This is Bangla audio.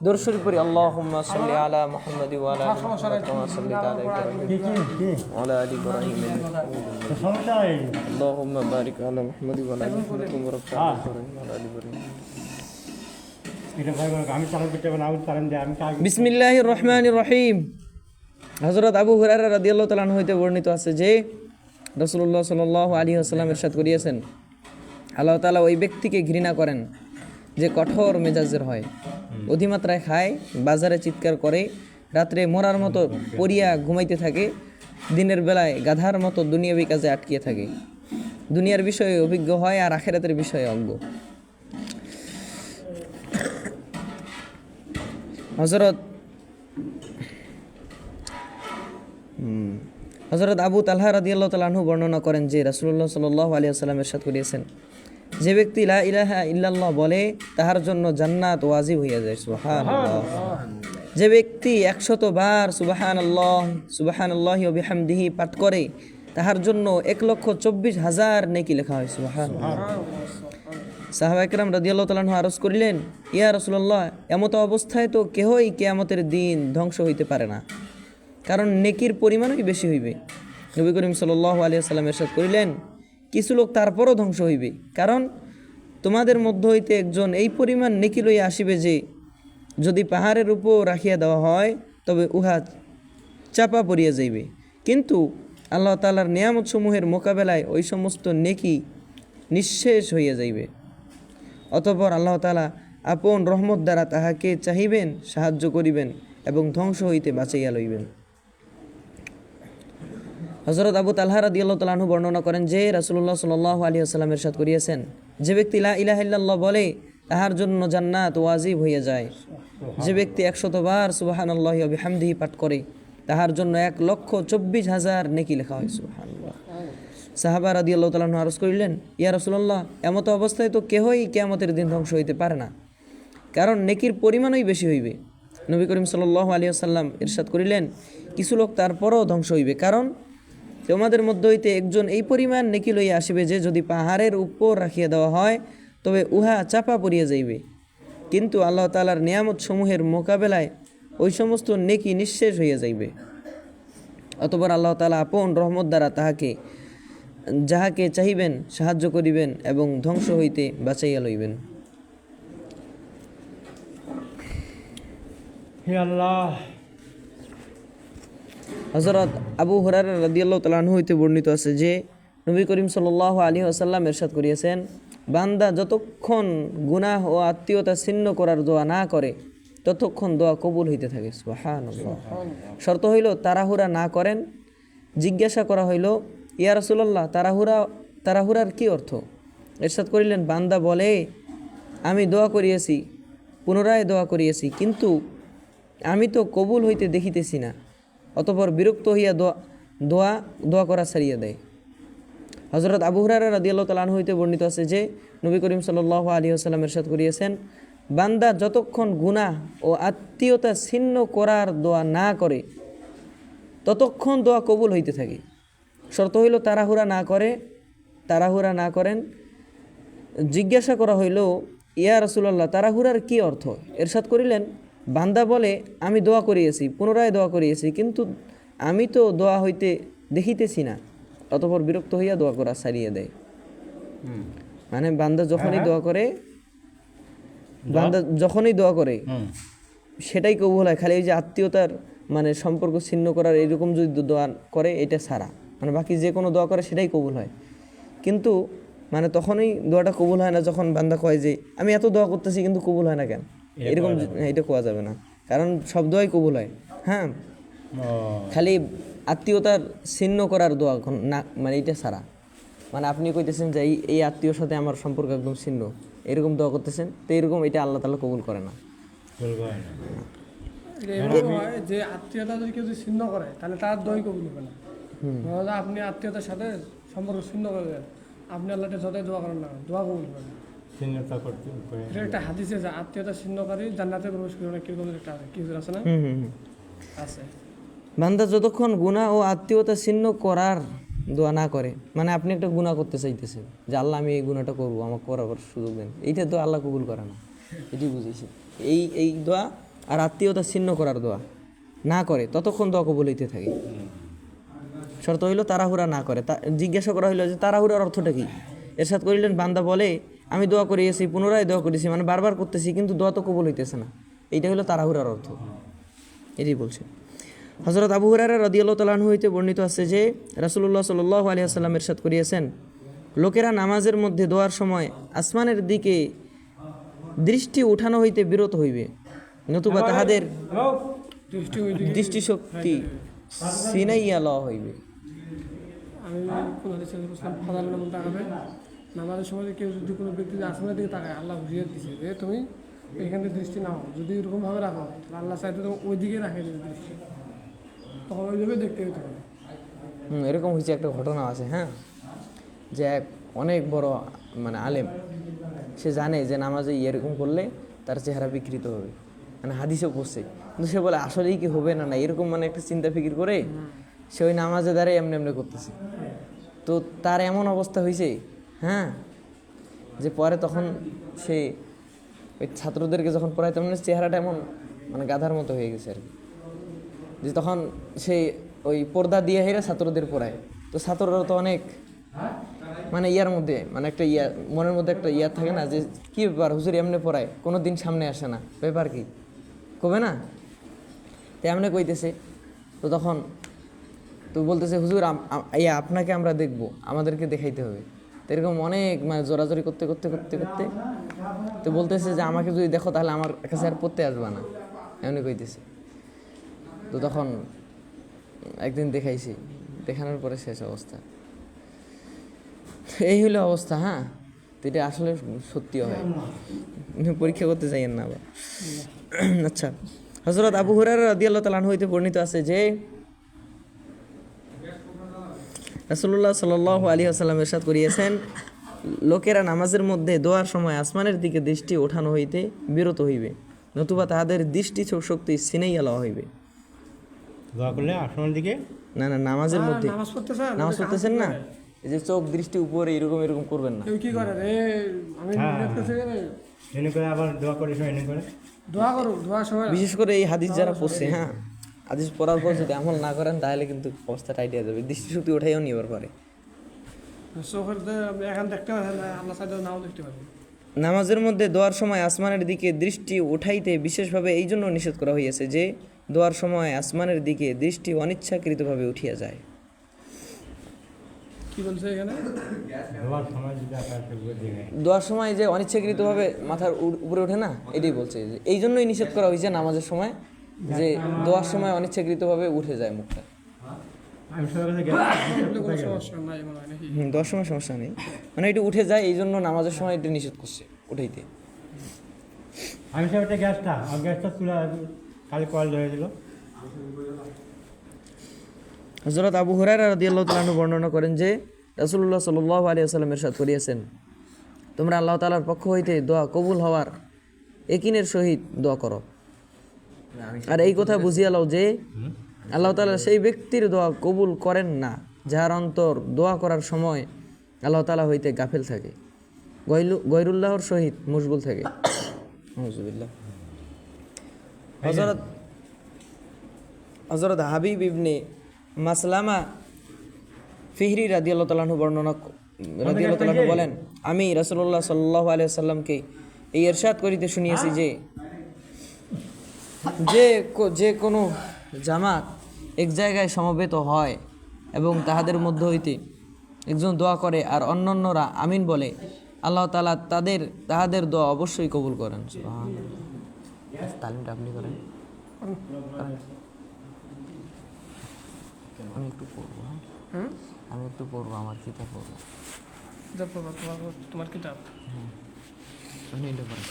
দরুদ শরীফ পড়ি। আল্লাহুম্মা সাল্লি আলা মুহাম্মাদি ওয়া আলা আলি মুহাম্মাদ কামা সাল্লাইতা আলা ইব্রাহিম ওয়া আলা আলি ইব্রাহিম ইন্নাকা হামিদুম মাজিদ। আল্লাহুম্মা বারিক আলা মুহাম্মাদি ওয়া আলা আলি মুহাম্মাদ কামা বারাকতা আলা ইব্রাহিম ওয়া আলা আলি ইব্রাহিম। বিসমিল্লাহির রহমানির রহিম। হযরত আবু হুরায়রা রাদিয়াল্লাহু তাআলা আনহু হইতে বর্ণিত আছে যে রাসূলুল্লাহ সাল্লাল্লাহু আলাইহি ওয়াসাল্লাম ইরশাদ করিয়েছেন, আল্লাহ তাআলা ওই ব্যক্তিকে ঘৃণা করেন যে কঠোর মেজাজের হয়, অধিমাত্রায় খায়, বাজারে চিৎকার করে, রাত্রে মরার মতো পড়িয়া ঘুমাইতে থাকে, দিনের বেলায় গাধার মতো দুনিয়াবি কাজে আটকিয়ে থাকে, দুনিয়ার বিষয়ে অভিজ্ঞ হয় আর আখিরাতের বিষয়ে অজ্ঞ। হযরত আবু তালহা রাদিয়াল্লাহু তাআলা আনহু বর্ণনা করেন যে রাসূলুল্লাহ সাল্লাল্লাহু আলাইহি ওয়াসাল্লাম ইরশাদ করিয়েছেন, যে ব্যক্তি লা ইলাহা ইল্লাল্লাহ বলে তাহার জন্য জান্নাত ওয়াজিব হইয়া যায়। সুবহানাল্লাহ। যে ব্যক্তি 100 বার সুবহানাল্লাহ সুবহানাল্লাহি ওয়া বিহামদিহি পাঠ করে তাহার জন্য 1,24,000 নেকি লেখা হয়। সুবহানাল্লাহ। সাহাবায়ে কেরাম রাদিয়াল্লাহু তাআলা আনহু আরজ করিলেন, ইয়া রাসূলুল্লাহ, এমত অবস্থায় তো কেহই কিয়ামতের দিন ধ্বংস হইতে পারে না, কারণ নেকির পরিমাণই বেশি হইবে। নবী করিম সাল্লাল্লাহু আলাইহি ওয়াসাল্লাম ইরশাদ করিলেন, কিছু লোক তারপরও ধ্বংস হইবে, কারণ তোমাদের মধ্য হইতে একজন এই পরিমাণ নেকি লইয়া আসিবে যে যদি পাহাড়ের উপর রাখিয়া দেওয়া হয় তবে উহা চাপা পড়িয়া যাইবে, কিন্তু আল্লাহ তাআলার নিয়ামত সমূহের মোকাবেলায় ওই সমস্ত নেকি নিঃশেষ হইয়া যাইবে। অতঃপর আল্লাহ তাআলা আপন রহমত দ্বারা তাহাকে চাহিবেন, সাহায্য করিবেন এবং ধ্বংস হইতে বাঁচাইয়া লইবেন। হযরত আবু তালহা রাদিয়াল্লাহু তাআলা আনহু বর্ণনা করেন যে রাসূলুল্লাহ সাল্লাল্লাহু আলাইহি ওয়াসাল্লাম ইরশাদ করিয়েছেন, যে ব্যক্তি লা ইলাহা ইল্লাল্লাহ বলে তাহার জন্য জান্নাত ওয়াজিব হইয়া যায়। যে ব্যক্তি 100 বার সুবহানাল্লাহি ওয়া বিহামদিহি পাঠ করে তাহার জন্য 1,24,000 নেকি লেখা হয়। সুবহানাল্লাহ। সাহাবা রাদিয়াল্লাহু তাআলা আনহু আরজ করিলেন, ইয়া রাসূলুল্লাহ, এমত অবস্থায় তো কেহই কিয়ামতের দিন ধ্বংস হইতে পারে না, কারণ নেকির পরিমাণই বেশি হইবে। নবী করিম সাল্লাল্লাহু আলাইহি ওয়াসাল্লাম ইরশাদ করিলেন, কিছু লোক তারপরও ধ্বংস হইবে, কারণ তোমাদের মধ্য হইতে একজন এই পরিমাণ নেকি লইয়া আসিবে যে যদি পাহাড়ের উপর রাখিয়া দেওয়া হয় তবে উহা চাপা পড়িয়া যাইবে, কিন্তু আল্লাহ তাআলার নিয়ামত সমূহের মোকাবেলায় ওই সমস্ত নেকি নিঃশেষ হইয়া যাইবে। অতঃপর আল্লাহ তাআলা আপন রহমত দ্বারা যাহাকে চাহিবেন সাহায্য করিবেন এবং ধ্বংস হইতে বাঁচাইয়া লইবেন। হে আল্লাহ। হযরত আবু হুরায়রা রাদিয়াল্লাহু তাআলা আনহু হইতে বর্ণিত আছে যে নবী করিম সাল্লাল্লাহু আলাইহি ওয়াসাল্লাম ইরশাদ করিয়েছেন, বান্দা যতক্ষণ গুনাহ ও আত্মীয়তা ছিন্ন করার দোয়া না করে ততক্ষণ দোয়া কবুল হইতে থাকে। সুবহানাল্লাহ। শর্ত হইল তাড়াহুড়া না করেন। জিজ্ঞাসা করা হইল, ইয়া রাসূলুল্লাহ, তাড়াহুড়ার কি অর্থ? ইরশাদ করিলেন, বান্দা বলে, আমি দোয়া করিয়েছি, পুনরায় দোয়া করিয়েছি, কিন্তু আমি তো কবুল হইতে দেখিতেছি না, অতঃপর বিরক্ত হইয়া দোয়া করা ছাড়িয়া দেয়। হযরত আবু হুরায়রা রাদিয়াল্লাহু তাআলা আনহু হইতে বর্ণিত আছে যে নবী করিম সাল্লাল্লাহু আলাইহি ওয়াসাল্লাম ইরশাদ করিয়েছেন, বান্দা যতক্ষণ গুনাহ ও আত্মীয়তা ছিন্ন করার দোয়া না করে ততক্ষণ দোয়া কবুল হইতে থাকে। শর্ত হইল তাড়াহুড়া না করেন। জিজ্ঞাসা করা হইল, ইয়া রাসূলুল্লাহ, তাড়াহুড়ার কি অর্থ? ইরশাদ করিলেন, বান্দা বলে, আমি দোয়া করিয়েছি, পুনরায় দোয়া করিয়েছি, কিন্তু আমি তো দোয়া হইতে দেখিতেছি না, অতঃপর বিরক্ত হইয়া দোয়া করা ছাড়িয়ে দেয়। মানে বান্দা যখনই দোয়া করে সেটাই কবুল হয়, খালি এই যে আত্মীয়তার মানে সম্পর্ক ছিন্ন করার এরকম যদি দোয়া করে এটা ছাড়া, মানে বাকি যে কোনো দোয়া করে সেটাই কবুল হয়। কিন্তু মানে তখনই দোয়াটা কবুল হয় না যখন বান্দা কয় যে আমি এত দোয়া করতেছি কিন্তু কবুল হয় না কেন, এরকম এটা কোয়া যাবে না, কারণ সব দোয়াই কবুল হয়। হ্যাঁ, খালি আত্মীয়তার ছিন্ন করার দোয়া না, মানে এটা ছাড়া। মানে আপনি কইতেছেন যে এই আত্মীয়র সাথে আমার সম্পর্ক একদম ছিন্ন, এরকম দোয়া করতেছেন, তো এরকম এটা আল্লাহ তাআলা কবুল করে না। যে আত্মীয়তা যদি কেউ ছিন্ন করে তাহলে তার দোয়াই কবুল হবে না। আপনি আত্মীয়তার সাথে সম্পর্ক ছিন্ন করবেন, আপনি আল্লাহকে যতই দোয়া করেন না, দোয়া কবুল হবে না। এটা একটা হাদিসে যে আত্মীয়তা ছিন্নকারী জান্নাতে প্রবেশ করে না, কিরকম একটা আছে, কি আছে না? আছে। বান্দা যতক্ষণ গুনাহ ও আত্মীয়তা ছিন্ন করার দোয়া না করে, মানে আপনি একটা গুনাহ করতে চাইতেছেন যে আল্লাহ আমি এই গুনাহটা করবো, আমাকে করার সুযোগ দেন, এইটা তো আল্লাহ কবুল করে না, এটি বুঝেছি। এই দোয়া আর আত্মীয়তা ছিন্ন করার দোয়া না করে ততক্ষণ দোয়া কবুল হইতে থাকে। শর্ত হইল তাড়াহুড়া না করে। জিজ্ঞাসা করা হইলো যে তাড়াহুড়ার অর্থটা কি? এরশাদ করিলেন, বান্দা বলে আমি দোয়া করিয়েছি, পুনরায় দোয়া করেছি, মানে বারবার করতেছি কিন্তু দোয়া তো কবুল হইতেছে না, এইটা হলো তাড়াহুড়ার অর্থ। এটি বলছে। হযরত আবু হুরায়রা রাদিয়াল্লাহু তাআলা আনহু হইতে বর্ণিত আছে যে রাসূলুল্লাহ সাল্লাল্লাহু আলাইহি ওয়াসাল্লাম ইরশাদ করিয়েছেন, লোকেরা নামাজের মধ্যে দোয়ার সময় আসমানের দিকে দৃষ্টি উঠানো হইতে বিরত হইবে, নতুবা তাহাদের দৃষ্টিশক্তি ছিনাইয়া লওয়া হইবে। আমি কোন হাদিসে বলছিলাম ফাদার নাম তাকাবে নামাজের সময় কেউ যদি কোনো ব্যক্তি আসমানের দিকে তাকায়, আল্লাহ বুঝিয়ে দিচ্ছে যে তুমি এখান থেকে দৃষ্টি নাও, যদি এরকমভাবে রাখো তাহলে আল্লাহ চাইতে তুমি ওই দিকে রাখে দেবে দৃষ্টি, তখন ওইভাবে দেখতে হতে হবে। এরকম হয়েছে একটা ঘটনা আছে, হ্যাঁ, যে এক অনেক বড় মানে আলেম, সে জানে যে নামাজে এরকম করলে তার চেহারা বিকৃত হবে, মানে হাদিসেও পড়ছে, কিন্তু সে বলে আসলেই কি হবে না না, এরকম মানে একটা চিন্তা ফিকির করে সে ওই নামাজে দাঁড়িয়ে এমনি এমনি করতেছে। তো তার এমন অবস্থা হয়েছে, হ্যাঁ, যে পরে তখন সে ওই ছাত্রদেরকে যখন পড়ায় তেমন চেহারাটা এমন মানে গাধার মতো হয়ে গেছে আর কি, যে তখন সে ওই পর্দা দিয়ে হেরে ছাত্রদের পড়ায়। তো ছাত্ররা তো অনেক মানে ইয়ার মধ্যে মানে একটা ইয়া মনের মধ্যে একটা ইয়া থাকে না, যে কী ব্যাপার হুজুর এমনি পড়ায়, কোনো দিন সামনে আসে না, ব্যাপার কি কবে না, তো এমনি কইতেছে। তো তখন তো বলতেছে হুজুর ইয়া আপনাকে আমরা দেখব, আমাদেরকে দেখাইতে হবে। তো এরকম অনেক মানে জোরাজোরি করতে করতে করতে করতে তো বলতেছে যে আমাকে যদি দেখো তাহলে আমার কাছে আর পড়তে আসবা না, এমনি কইতেছে। তো তখন একদিন দেখাইছি, দেখানোর পরে শেষ অবস্থা। এই হলো অবস্থা, হ্যাঁ। তো এটা আসলে সত্যিও হয়, পরীক্ষা করতে যাইয়েন না আবার। আচ্ছা, হযরত আবু হুরায়রা রাদিয়াল্লাহু তাআলা আনহু হইতে বর্ণিত আছে যে রাসূলুল্লাহ সাল্লাল্লাহু আলাইহি ওয়াসাল্লাম ইরশাদ করিয়েছেন, লোকেরা নামাজের মধ্যে দোয়ার সময় আসমানের দিকে দৃষ্টি ওঠানো হইতে বিরত হইবে, নতুবা তাহাদের দৃষ্টি শক্তি ছিনাইয়া লওয়া হইবে। দোয়া করলে আসমানের দিকে না না, নামাজের মধ্যে নামাজ পড়তেছেন না, এই যে চোখ দৃষ্টি উপরে এরকম এরকম করবেন না। কেউ কি করে রে, আমি নিয়ত করছি রে, এনে করে আবার দোয়া করিস, এনে করে দোয়া করো, দোয়ার সময় বিশেষ করে এই হাদিস যারা পড়ছে, হ্যাঁ, হাদিস পড়ার পর যদি আমল না করেন তাহলে কিন্তু অবস্থা টাইট হয়ে যাবে, দৃষ্টিশক্তি ওঠাইও নিবার পারে। চোখের এখন দেখতে পারেন না, আল্লাহ সাইডে নাও দেখতে পারবেন। নামাজের মধ্যে দোয়ার সময় আসমানের দিকে দৃষ্টি উঠাইতে বিশেষভাবে এই জন্য নিষেধ করা হইয়াছে যে দোয়ার সময় আসমানের দিকে দৃষ্টি অনিচ্ছাকৃতভাবে উঠিয়া যায়। কি বলছে এখানে? দোয়ার সময় যদি আকাশে দেখে দোয়ার সময় যে অনিচ্ছাকৃতভাবে মাথার উপরে ওঠে না, এটাই বলছে যে এই জন্যই নিষেধ করা হয়েছে নামাজের সময়, যে দোয়ার সময় অনিচ্ছাকৃতভাবে উঠে যায় মুখটা। আমি সবার কাছে গেলাম, কোনো সমস্যা নাই মনে হয় নাকি? দোয়ার সময় সমস্যা নেই, মানে এটা উঠে যায়, এই জন্য নামাজের সময় এটা নিষেধ করছে উঠাইতে। আমি সবাইটা গ্যাসটা আর গ্যাসটা চুলা খালি কয়েল ধরে দিল। হযরত আবু হুরায়রা রাদিয়াল্লাহু তাআলা আনহু বর্ণনা করেন যে রাসূলুল্লাহ সাল্লাল্লাহু আলাইহি ওয়াসাল্লাম ইরশাদ করিয়েছেন, তোমরা আল্লাহ তাআলার পক্ষ হইতে দোয়া কবুল হওয়ার ইয়াকিনের সহিত দোয়া করো, আর এই কথা বুঝিয়া লও যে আল্লাহ তাআলা সেই ব্যক্তির দোয়া কবুল করেন না যাহার অন্তর দোয়া করার সময় আল্লাহ তাআলা হইতে গাফিল থাকে, গয়রুল্লাহর সহিত মশগুল থাকে। আউযুবিল্লাহ। হযরত হাবিব ইবনে মাসলামা ফিহরি রাদিয়াল্লাহু তাআলা আনহু রাদিয়াল্লাহু তাআলা আনহু বলেন, আমি রাসূলুল্লাহ সাল্লাল্লাহু আলাইহি ওয়াসাল্লামকে এই ইরশাদ করিতে শুনিয়েছি যে কোনো জামাত এক জায়গায় সমবেত হয় এবং তাহাদের মধ্য হইতে একজন দোয়া করে আর অন্যান্যরা আমিন বলে, আল্লাহ তাআলা তাহাদের দোয়া অবশ্যই কবুল করেন। সুবহানাল্লাহ। তালিমটা আপনি করেন, আমি একটু পড়বো। হ্যাঁ, আমি একটু পড়বো, আমার কিতাব পড়বো। তোমার কিতাব আপনি এটা করেন।